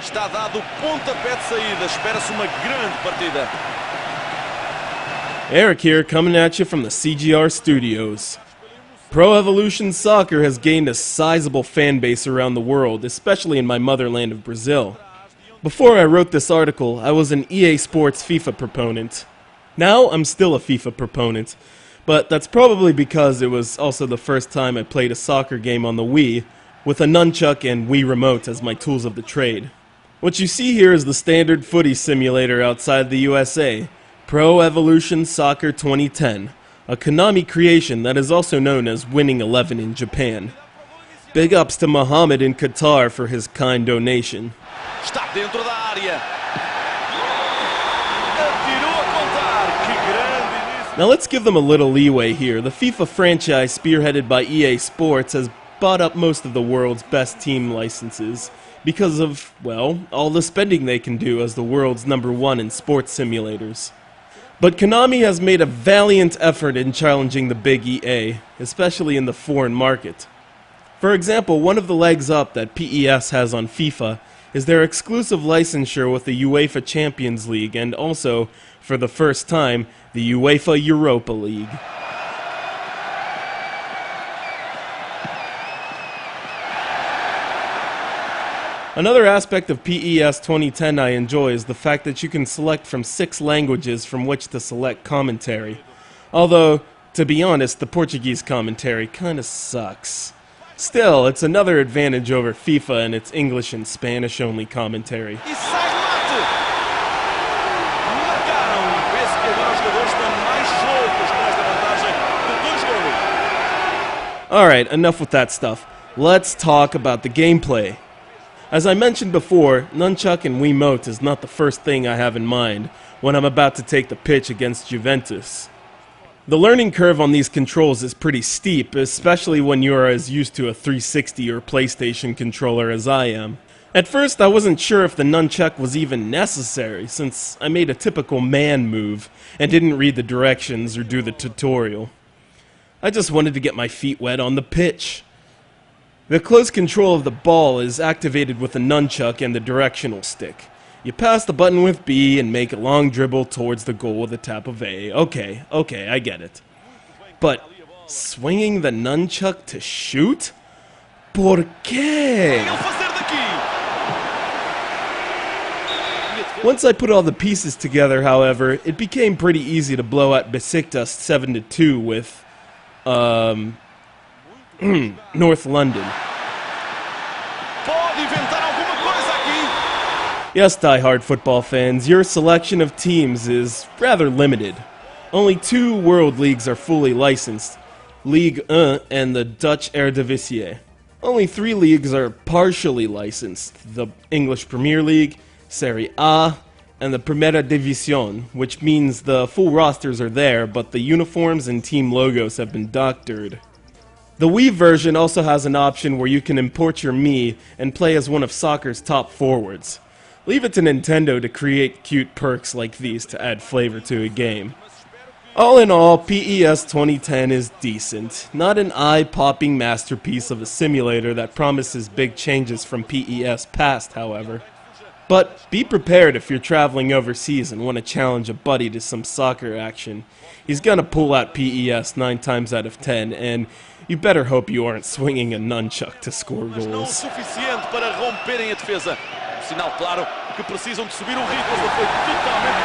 Está dado o pontapé de saída. Espera-se uma grande partida. Eric here, coming at you from the CGR studios. Pro Evolution Soccer has gained a sizable fan base around the world, especially in my motherland of Brazil. Before I wrote this article, I was an EA Sports FIFA proponent. Now, I'm still a FIFA proponent, but that's probably because it was also the first time I played a soccer game on the Wii, with a nunchuck and Wii Remote as my tools of the trade. What you see here is the standard footy simulator outside the USA, Pro Evolution Soccer 2010, a Konami creation that is also known as Winning 11 in Japan. Big ups to Mohammed in Qatar for his kind donation. Está dentro da área. Atirou a contar. Que grande início. Now let's give them a little leeway here. The FIFA franchise, spearheaded by EA Sports, has bought up most of the world's best team licenses because of, well, all the spending they can do as the world's #1 in sports simulators. But Konami has made a valiant effort in challenging the big EA, especially in the foreign market. For example, one of the legs up that PES has on FIFA is their exclusive licensure with the UEFA Champions League and also, for the first time, the UEFA Europa League. Another aspect of PES 2010 I enjoy is the fact that you can select from 6 languages from which to select commentary. Although, to be honest, the Portuguese commentary kinda sucks. Still, it's another advantage over FIFA and its English and Spanish only commentary. E sai do mate. Marcaram. Vê-se que agora os jogadores estão mais soltos com esta vantagem de 2 golos. Alright, enough with that stuff. Let's talk about the gameplay. As I mentioned before, Nunchuck and Wiimote is not the first thing I have in mind when I'm about to take the pitch against Juventus. The learning curve on these controls is pretty steep, especially when you are as used to a 360 or PlayStation controller as I am. At first, I wasn't sure if the nunchuck was even necessary, since I made a typical man move and didn't read the directions or do the tutorial. I just wanted to get my feet wet on the pitch. The close control of the ball is activated with the nunchuck and the directional stick. You pass the button with B and make a long dribble towards the goal with a tap of A. Okay, I get it. But swinging the nunchuck to shoot? Por qué? Ele fazer daqui. Once I put all the pieces together, however, it became pretty easy to blow out Besiktas 7-2 with, North London. Pode inventar alguma coisa aqui. Yes, die-hard football fans, your selection of teams is rather limited. Only 2 world leagues are fully licensed, Ligue 1 and the Dutch Eredivisie. Only 3 leagues are partially licensed, the English Premier League, Serie A, and the Primera División, which means the full rosters are there, but the uniforms and team logos have been doctored. The Wii version also has an option where you can import your Mii and play as one of soccer's top forwards. Leave it to Nintendo to create cute perks like these to add flavor to a game. All in all, PES 2010 is decent. Not an eye-popping masterpiece of a simulator that promises big changes from PES past, however. But be prepared if you're traveling overseas and want to challenge a buddy to some soccer action. He's gonna pull out PES 9 times out of 10, and you better hope you aren't swinging a nunchuck to score Mas não o goals. suficiente para romperem a defesa. Sinal claro que precisam de subir o ritmo. Foi totalmente